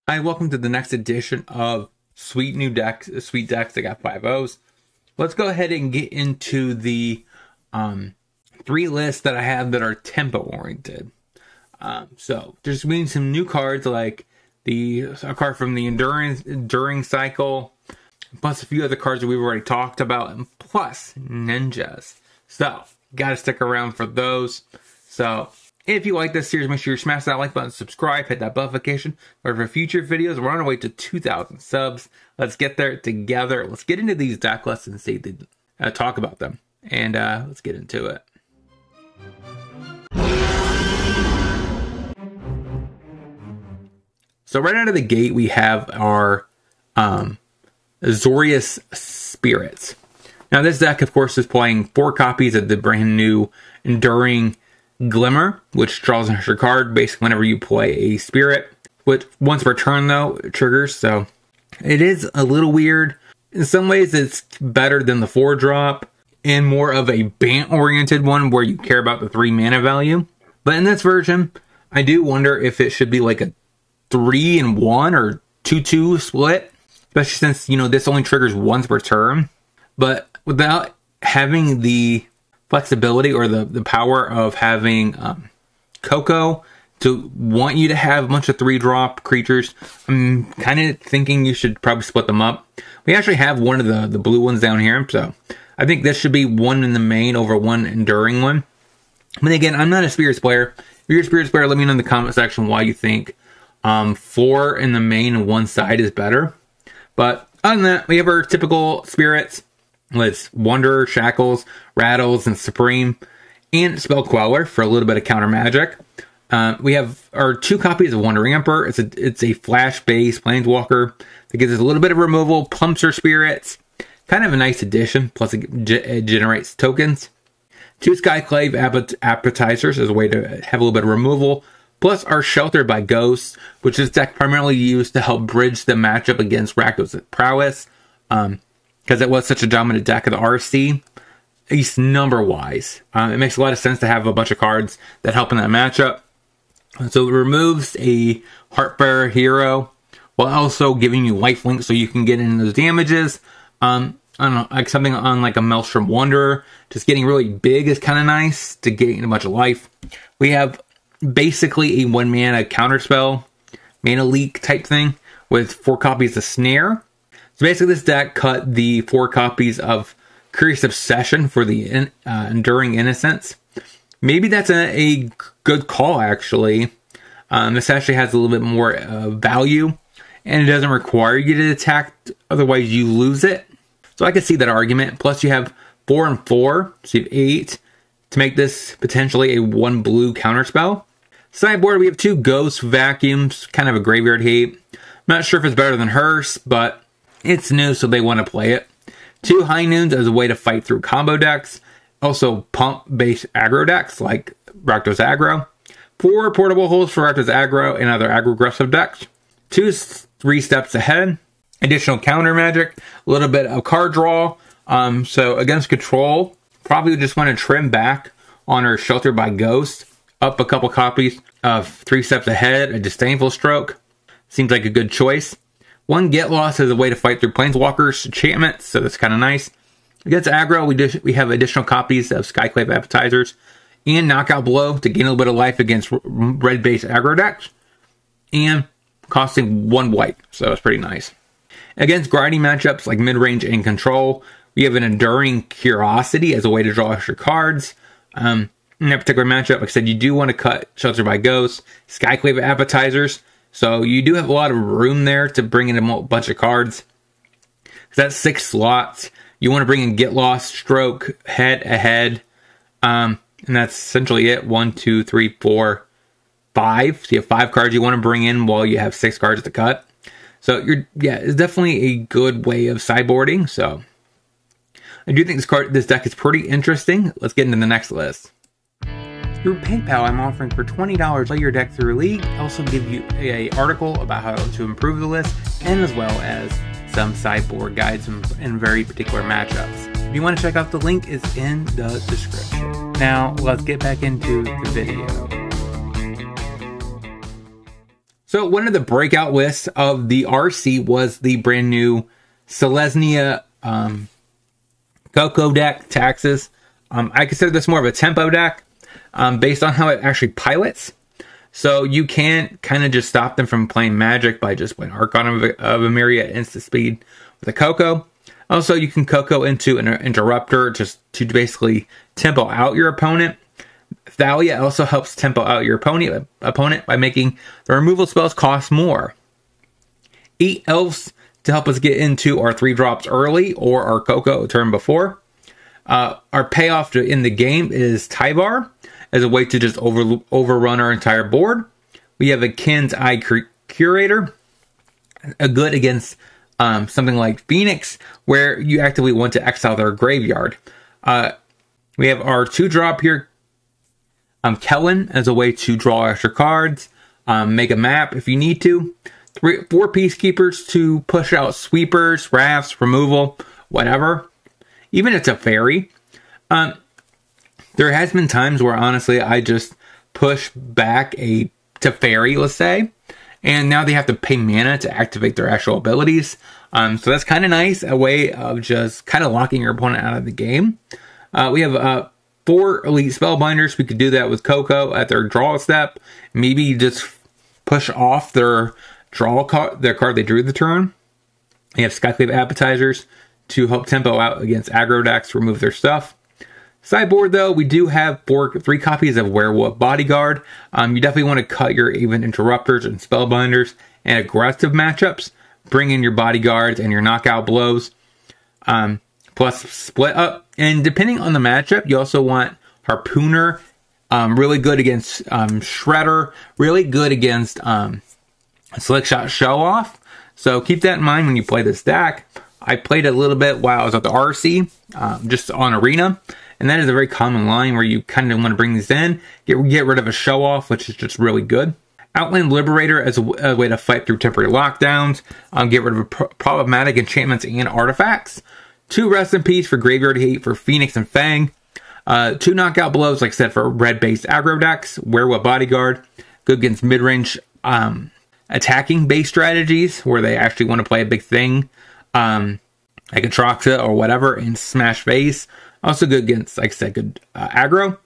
Hi, welcome to the next edition of Sweet Decks. I got 5 O's. Let's go ahead and get into the 3 lists that I have that are tempo oriented. So there's been some new cards like a card from the Enduring Cycle, plus a few other cards that we've already talked about, and plus ninjas. So gotta stick around for those. So if you like this series, make sure you smash that like button, subscribe, hit that bell notification for future videos. We're on our way to 2,000 subs. Let's get there together. Let's get into these deck lists and see talk about them. And let's get into it. So right out of the gate, we have our Azorius Spirits. Now this deck, of course, is playing 4 copies of the brand new Enduring Glimmer, which draws an extra card basically whenever you play a spirit, which once per turn though it triggers. So it is a little weird. In some ways it's better than the 4-drop and more of a Bant oriented one where you care about the 3 mana value. But in this version, I do wonder if it should be like a 3-1 or 2-2 split, especially since, this only triggers once per turn. But without having the flexibility or the power of having Coco to want you to have a bunch of 3-drop creatures, I'm kind of thinking you should probably split them up. We actually have one of the blue ones down here, so I think this should be one in the main over one enduring one. But again, I'm not a Spirits player. If you're a Spirits player, let me know in the comment section why you think 4 in the main and 1 side is better. But other than that, we have our typical Spirits. It's Wanderer, Shackles, Rattles, and Supreme, and Spell Queller for a little bit of counter magic. We have our 2 copies of Wandering Emperor. It's a flash-based Planeswalker that gives us a little bit of removal, pumps our spirits. Kind of a nice addition, plus it generates tokens. 2 Skyclave Appetizers as a way to have a little bit of removal, plus our Sheltered by Ghosts, which this deck primarily used to help bridge the matchup against Rakdos' Prowess. Because it was such a dominant deck of the RC, at least number-wise. It makes a lot of sense to have a bunch of cards that help in that matchup. So it removes a Heartbearer hero, while also giving you lifelink so you can get in those damages. I don't know, like something on like a Maelstrom Wanderer, just getting really big is kind of nice to gain a bunch of life. We have basically a 1-mana counterspell, mana leak type thing, with 4 copies of Snare. So basically this deck cut the 4 copies of Curious Obsession for the Enduring Innocence. Maybe that's a good call, actually. This actually has a little bit more value, and it doesn't require you to attack, otherwise you lose it. So I can see that argument. Plus you have 4 and 4, so you have 8, to make this potentially a 1 blue counterspell. Sideboard, we have 2 Ghost Vacuums, kind of a graveyard hate. I'm not sure if it's better than Hearse, but it's new, so they want to play it. 2 High Noons as a way to fight through combo decks. Also pump-based aggro decks like Rakdos Aggro. 4 Portable Holes for Rakdos Aggro and other aggro-aggressive decks. 2 3 Steps Ahead. Additional counter magic. A little bit of card draw. So against control, probably just want to trim back on our Sheltered by Ghost. Up a couple copies of 3 Steps Ahead, a Disdainful Stroke. Seems like a good choice. 1 Get Lost as a way to fight through Planeswalkers enchantments, so that's kind of nice. Against aggro, we have additional copies of Skyclave Appetizers and Knockout Blow to gain a little bit of life against red-based aggro decks, and costing 1 white, so it's pretty nice. Against grinding matchups like mid-range and control, we have an Enduring Curiosity as a way to draw extra cards. In that particular matchup, like I said, you do want to cut Sheltered by Ghosts, Skyclave Appetizers, so you do have a lot of room there to bring in a bunch of cards. That's 6 slots. You want to bring in Get Lost, Stroke, Head Ahead. And that's essentially it. 1, 2, 3, 4, 5. So you have 5 cards you want to bring in while you have 6 cards to cut. So it's definitely a good way of sideboarding. So I do think this deck is pretty interesting. Let's get into the next list. Through PayPal, I'm offering for $20 play your deck through League. I also give you an article about how to improve the list, and as well as some sideboard guides in very particular matchups. If you want to check out the link, it's in the description. Now, let's get back into the video. So one of the breakout lists of the RC was the brand new Selesnya Coco deck, Taxes. I consider this more of a tempo deck based on how it actually pilots. So you can kind of just stop them from playing Magic by just playing Archon of Emeria instant speed with a Coco. Also, you can Coco into an Interrupter just to basically tempo out your opponent. Thalia also helps tempo out your opponent by making the removal spells cost more. 8 Elves to help us get into our 3-drops early or our Coco a turn before. Our payoff in the game is Tyvar as a way to just overrun our entire board. We have a Kin's Eye Curator, a good against something like Phoenix, where you actively want to exile their graveyard. We have our 2-drop here, Kellen, as a way to draw extra cards, make a map if you need to. 4 Peacekeepers to push out sweepers, rafts, removal, whatever. Even it's a fairy. There has been times where honestly I just push back to fairy, let's say, and now they have to pay mana to activate their actual abilities. So that's kind of nice, a way of just kind of locking your opponent out of the game. We have 4 Elite Spellbinders. We could do that with Coco at their draw step. Maybe just push off their draw card, their card they drew the turn. We have Skyclave Appetizers to help tempo out against aggro decks, remove their stuff. Sideboard, though, we do have 3 copies of Werewolf Bodyguard. You definitely want to cut your even Interrupters and Spellbinders and aggressive matchups. Bring in your Bodyguards and your knockout blows. Plus Split Up. And depending on the matchup, you also want Harpooner. Really good against Shredder. Really good against Slick Shot Show Off. So keep that in mind when you play this deck. I played a little bit while I was at the RC, just on Arena. And that is a very common line where you kind of want to bring these in, get rid of a show off, which is just really good. Outland Liberator as a way to fight through temporary lockdowns, get rid of problematic enchantments and artifacts. 2 Rest in Peace for Graveyard Hate for Phoenix and Fang. 2 Knockout Blows, like I said, for red-based aggro decks. Werewolf Bodyguard, good against mid-range attacking-based strategies where they actually want to play a big thing, like Atraxa or whatever, and smash face. Also good against, like I said, good aggro.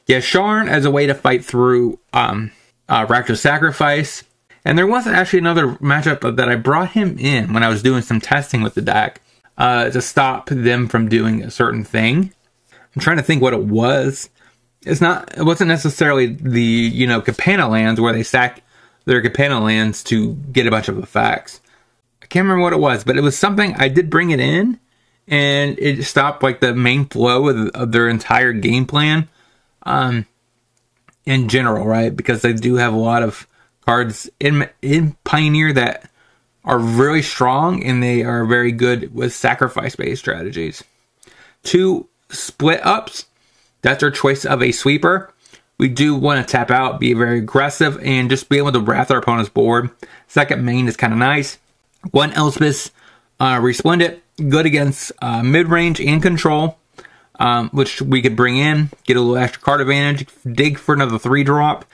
Yeah, Sharn as a way to fight through Rakdos Sacrifice. And there wasn't actually another matchup that I brought him in when I was doing some testing with the deck to stop them from doing a certain thing. I'm trying to think what it was. It wasn't necessarily the, Capana lands where they sack their Capana lands to get a bunch of effects. I can't remember what it was, but it was something. I did bring it in, and it stopped like the main flow of their entire game plan in general, right? Because they do have a lot of cards in Pioneer that are really strong, and they are very good with sacrifice-based strategies. 2 Split Ups. That's our choice of a sweeper. We do want to tap out, be very aggressive, and just be able to wrath our opponent's board. Second main is kind of nice. 1 Elspeth Resplendent. Good against mid-range and control, which we could bring in, get a little extra card advantage, dig for another 3-drop,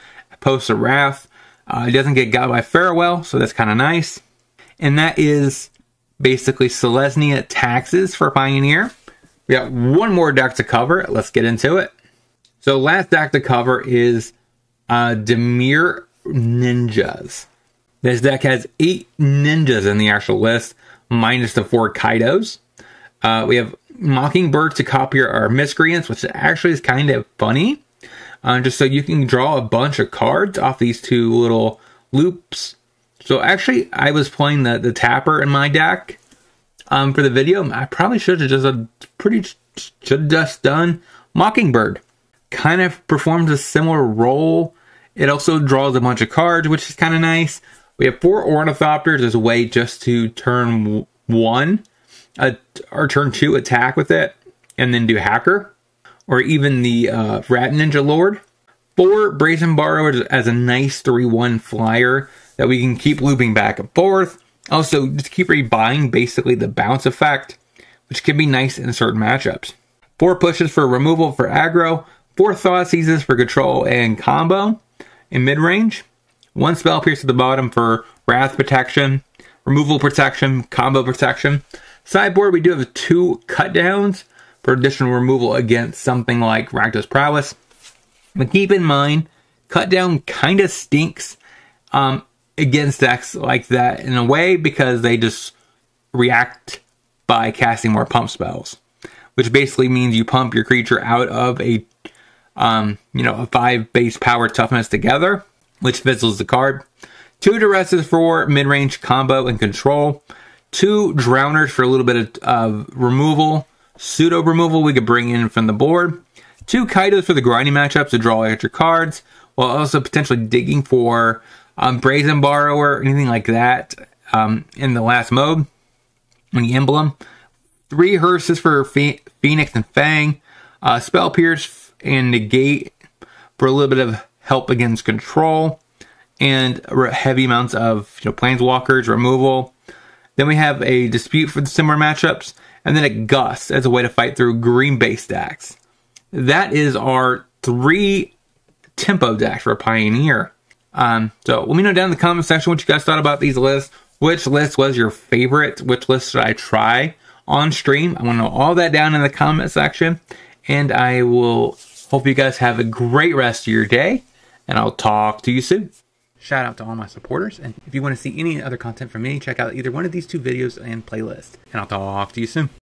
post a Wrath. It doesn't get got by Farewell, so that's kind of nice. And that is basically Selesnya Taxes for Pioneer. We got one more deck to cover. Let's get into it. So last deck to cover is Dimir Ninjas. This deck has 8 ninjas in the actual list, minus the 4 Kaidos. We have Mockingbird to copy our Miscreants, which actually is kind of funny. Just so you can draw a bunch of cards off these 2 little loops. So actually, I was playing the Tapper in my deck for the video. I probably should have just done Mockingbird. Kind of performs a similar role. It also draws a bunch of cards, which is kind of nice. We have 4 Ornithopters as a way just to turn 1 or turn 2 attack with it, and then do Hacker, or even the Rat Ninja Lord. 4 Brazen Borrowers as a nice 3/1 flyer that we can keep looping back and forth. Also, just keep rebuying basically the bounce effect, which can be nice in certain matchups. 4 Pushes for removal for aggro. 4 Thought Seizes for control and combo in mid-range. 1 Spell Pierce at the bottom for Wrath protection, removal protection, combo protection. Sideboard, we do have 2 cut downs for additional removal against something like Rakdos Prowess. But keep in mind, cut down kind of stinks against decks like that in a way, because they just react by casting more pump spells, which basically means you pump your creature out of a 5 base power toughness together, which fizzles the card. 2 Duresses for mid-range combo and control. 2 Drowners for a little bit of removal. Pseudo removal we could bring in from the board. 2 Kaidos for the grinding matchups to draw extra cards, while also potentially digging for Brazen Borrower or anything like that in the last mode, in the emblem. 3 Hearses for Phoenix and Fang. Spell Pierce and Negate for a little bit of help against control. And heavy amounts of Planeswalkers, removal. Then we have a Dispute for the similar matchups. And then a Gust as a way to fight through green base stacks. That is our 3 tempo decks for Pioneer. So let me know down in the comment section what you guys thought about these lists. Which list was your favorite? Which list should I try on stream? I want to know all that down in the comment section. And I will hope you guys have a great rest of your day. And I'll talk to you soon. Shout out to all my supporters. And if you want to see any other content from me, check out either one of these 2 videos and playlists. And I'll talk to you soon.